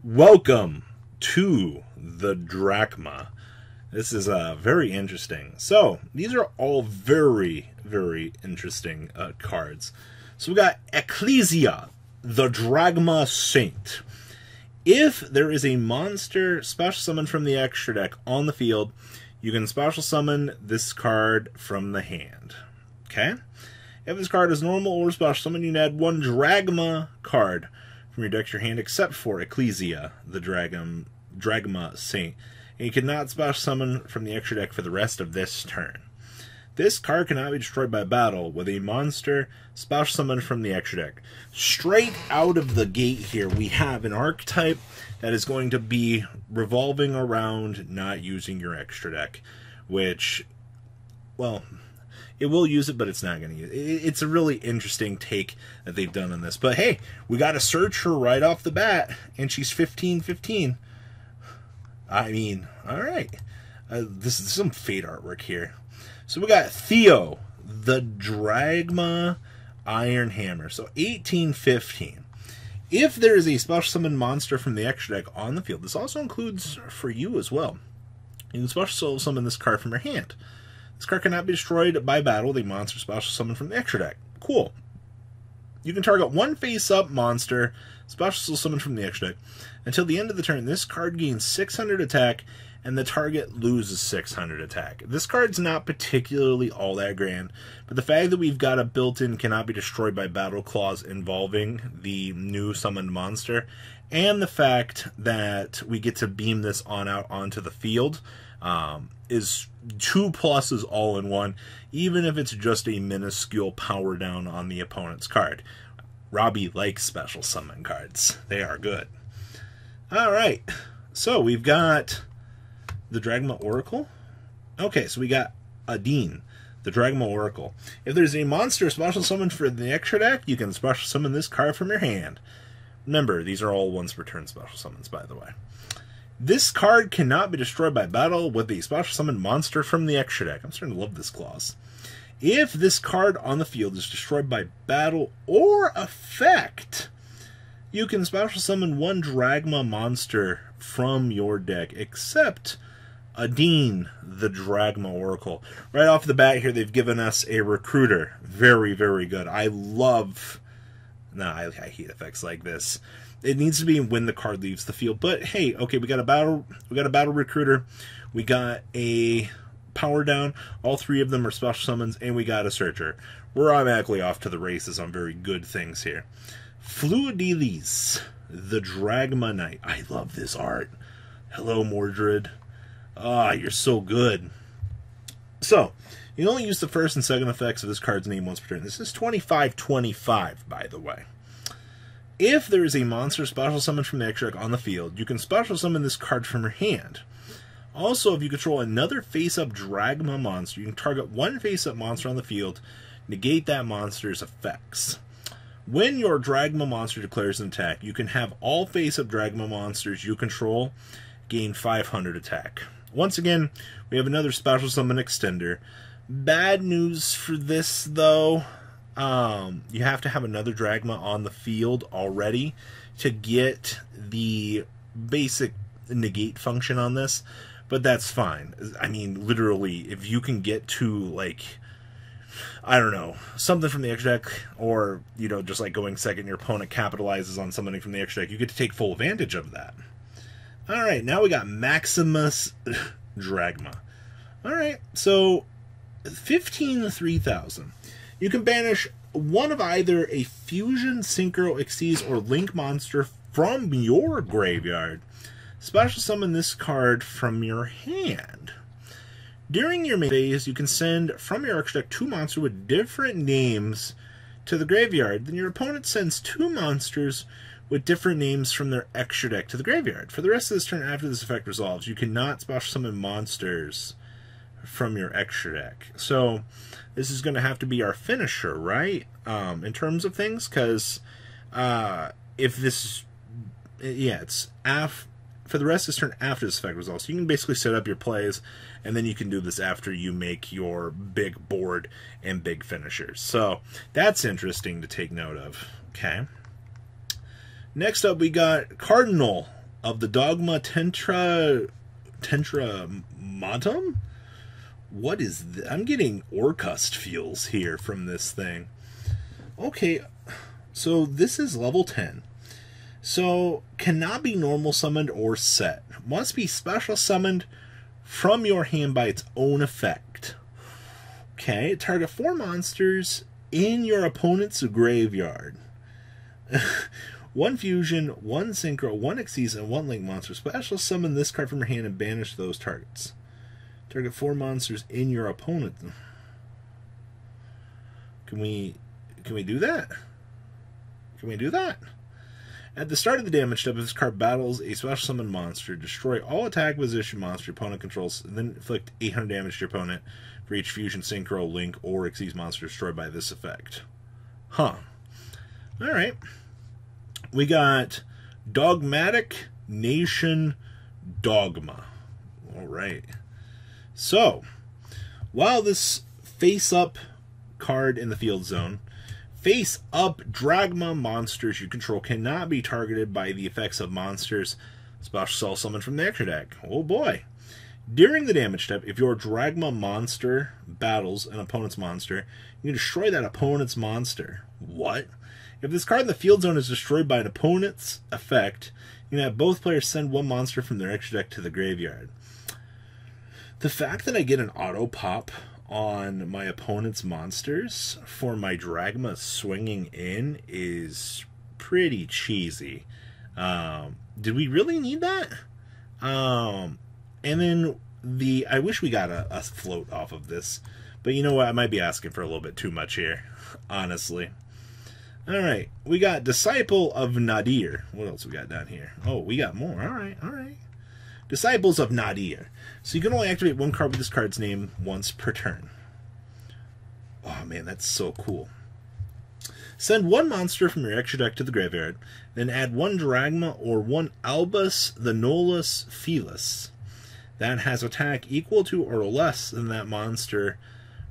Welcome to the Dragma. This is very interesting. So, these are all very, very interesting cards. So we got Ecclesia, the Dragma Saint. If there is a monster special summon from the extra deck on the field, you can special summon this card from the hand. Okay? If this card is normal or special summon, you can add one Dragma card from your deck to your hand, except for Ecclesia, the Dragma Saint. And you cannot special summon from the extra deck for the rest of this turn. This card cannot be destroyed by battle with a monster special summon from the extra deck. Straight out of the gate here, we have an archetype that is going to be revolving around not using your extra deck, which, well, it will use it, but it's not going to use it. It's a really interesting take that they've done on this. But hey, we got to search her right off the bat, and she's 15/15. I mean, all right. This is some Fate artwork here. So we got Theo, the Dragma Iron Hammer. So 18/15. If there is a special summon monster from the extra deck on the field, this also includes for you as well. You can special summon this card from your hand. This card cannot be destroyed by battle with a monster special summon from the extra deck. Cool. You can target one face-up monster special summon from the extra deck. Until the end of the turn, this card gains 600 attack, and the target loses 600 attack. This card's not particularly all that grand, but the fact that we've got a built-in cannot be destroyed by battle clause involving the new summoned monster, and the fact that we get to beam this on out onto the field is 2 pluses all in one, even if it's just a minuscule power down on the opponent's card. Robbie likes special summon cards. They are good. Alright, so we've got the Dragma Oracle. Okay, so we got Adine, the Dragma Oracle. If there's a monster special summon for the extra deck, you can special summon this card from your hand. Remember, these are all once per turn special summons, by the way. This card cannot be destroyed by battle with a special summon monster from the extra deck. I'm starting to love this clause. If this card on the field is destroyed by battle or effect, you can special summon one Dragma monster from your deck, except Adine, the Dragma Oracle. Right off the bat here, they've given us a recruiter. Very, very good. I love... I hate effects like this. It needs to be when the card leaves the field. But hey, okay, we got a battle recruiter. We got a power down. All 3 of them are special summons, and we got a searcher. We're automatically off to the races on very good things here. Fluidilis, the Dragma Knight. I love this art. Hello, Mordred. Ah, you're so good. So, you only use the first and second effects of this card's name once per turn. This is 25/25, by the way. If there is a monster special summon from the extra deck on the field, you can special summon this card from your hand. Also, if you control another face-up Dragma monster, you can target one face-up monster on the field, negate that monster's effects. When your Dragma monster declares an attack, you can have all face-up Dragma monsters you control gain 500 attack. Once again, we have another special summon extender. Bad news for this, though. You have to have another Dragma on the field already to get the basic negate function on this, but that's fine. I mean, literally, if you can get to, like, I don't know, something from the extra deck, or, you know, just like going second, your opponent capitalizes on something from the extra deck, you get to take full advantage of that. Alright, now we got Maximus Dragna. Alright, so 15/3000. You can banish one of either a Fusion, Synchro, Xyz, or Link monster from your graveyard. Special summon this card from your hand. During your main phase, you can send from your extra deck 2 monsters with different names to the graveyard. Then your opponent sends 2 monsters with different names from their extra deck to the graveyard. For the rest of this turn after this effect resolves, you cannot special summon monsters from your extra deck. So this is going to have to be our finisher, right? In terms of things, because if this, yeah, it's for the rest of this turn after this effect resolves. So you can basically set up your plays, and then you can do this after you make your big board and big finishers. So that's interesting to take note of. Okay. Next up, we got Cardinal of the Dogma Tetramatum. What is this? I'm getting Orcust feels here from this thing. Okay, so this is level 10. So, cannot be normal summoned or set. Must be special summoned from your hand by its own effect. Okay, target 4 monsters in your opponent's graveyard. 1 fusion, 1 synchro, 1 Xyz, and 1 link monster. Special summon this card from your hand and banish those targets. Target 4 monsters in your opponent. Can we do that? Can we do that? At the start of the damage step, if this card battles a special summon monster, destroy all attack position monster your opponent controls, and then inflict 800 damage to your opponent for each fusion, synchro, link, or Xyz monster destroyed by this effect. Huh. Alright. We got Dogmatic Nation Dogma. Alright. So, while this face-up card in the field zone, face-up Dragma monsters you control cannot be targeted by the effects of monsters special summoned from the extra deck. Oh boy. During the damage step, if your Dragma monster battles an opponent's monster, you can destroy that opponent's monster. What? If this card in the field zone is destroyed by an opponent's effect, you can have both players send 1 monster from their extra deck to the graveyard. The fact that I get an auto pop on my opponent's monsters for my Dragma swinging in is pretty cheesy. Did we really need that? And then I wish we got a float off of this, but you know what? I might be asking for a little bit too much here, honestly. Alright, we got Disciple of Nadir. What else we got down here? Oh, we got more. Alright, alright. Disciples of Nadir. So you can only activate 1 card with this card's name once per turn. Oh man, that's so cool. Send 1 monster from your extra deck to the graveyard, then add 1 Dragma or 1 Albus the Nolus Felis that has attack equal to or less than that monster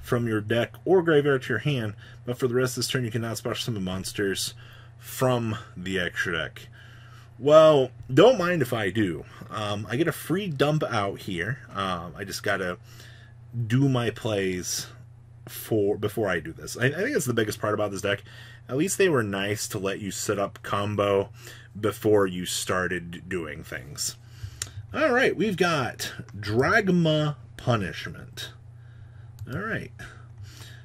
from your deck or graveyard to your hand, but for the rest of this turn you cannot special summon monsters from the extra deck. Well, don't mind if I do. I get a free dump out here. I just gotta do my plays before I do this. I think that's the biggest part about this deck. At least they were nice to let you set up combo before you started doing things. Alright, we've got Dragma Punishment. Alright.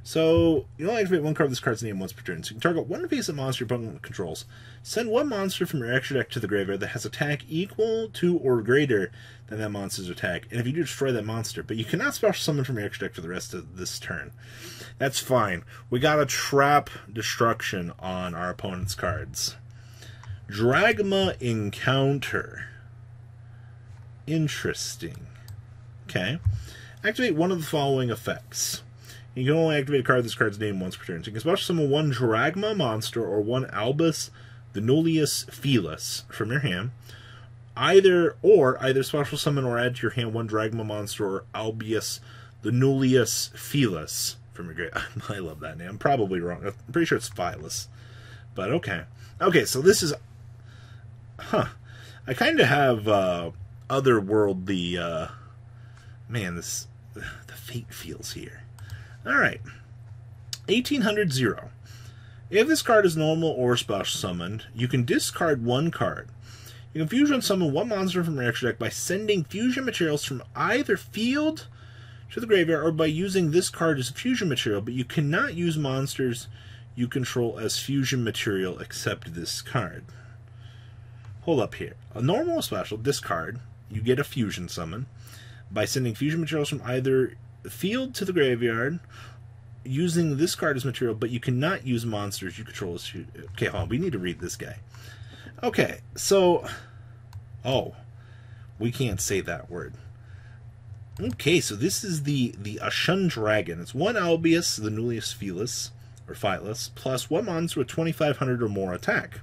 So, you only activate 1 card with this card's name once per turn. So you can target 1 face-up monster your opponent controls. Send 1 monster from your extra deck to the graveyard that has attack equal to or greater than that monster's attack. And if you do, destroy that monster. But you cannot special summon from your extra deck for the rest of this turn. That's fine. We got a trap destruction on our opponent's cards. Dragma Encounter. Interesting. Okay. Activate 1 of the following effects. You can only activate a card with this card's name once per turn. So you can special summon 1 Dragma monster or 1 Albus the Nullius Felis from your hand. Either special summon or add to your hand 1 Dragma monster or Albius the Nullius Felis from your grave. I love that name. I'm probably wrong. I'm pretty sure it's Phyllis. But okay. Okay, so this is... Huh. I kind of have otherworldly... man, this... The fate feels here. Alright. 1800-0. If this card is normal or special summoned, you can discard 1 card. You can fusion summon 1 monster from your extra deck by sending fusion materials from either field to the graveyard or by using this card as a fusion material, but you cannot use monsters you control as fusion material except this card. Hold up here. A normal or special, discard, you get a fusion summon by sending fusion materials from either field to the graveyard using this card as material, but you cannot use monsters you control as fusion. Okay, hold on. We need to read this guy. Okay, so... Oh. We can't say that word. Okay, so this is the shun dragon. It's 1 Albius, the Nullius Felis, or Phyllis, plus 1 monster with 2500 or more attack.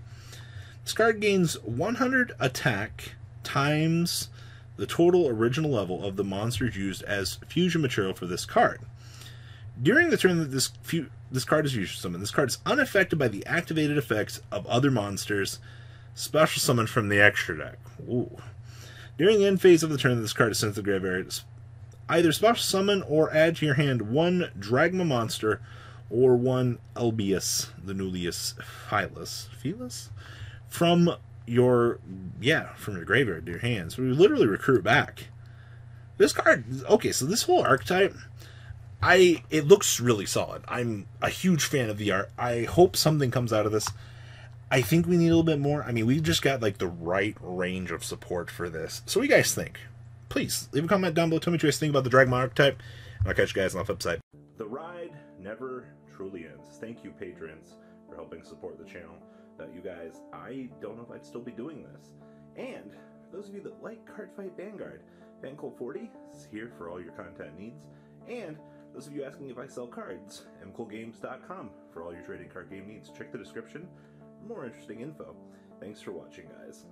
This card gains 100 attack times the total original level of the monsters used as fusion material for this card. During the turn that this card is used summoned, this card is unaffected by the activated effects of other monsters special summoned from the extra deck. Ooh. During the end phase of the turn that this card is sent to the graveyard, either special summon or add to your hand one Dragma monster or one Albius, the Nullius Felis, from your graveyard to your hands. So we literally recruit back. This card, okay, so this whole archetype, it looks really solid. I'm a huge fan of the art. I hope something comes out of this. I think we need a little bit more. I mean, we've just got like the right range of support for this. So what do you guys think? Please leave a comment down below. Tell me what you guys think about the Dragma archetype. And I'll catch you guys on the flip side. The ride never truly ends. Thank you, patrons, for helping support the channel. Without you guys, I don't know if I'd still be doing this. And for those of you that like Cardfight Vanguard, FanCool40 is here for all your content needs. And those of you asking if I sell cards, mcoolgames.com for all your trading card game needs. Check the description for more interesting info. Thanks for watching, guys.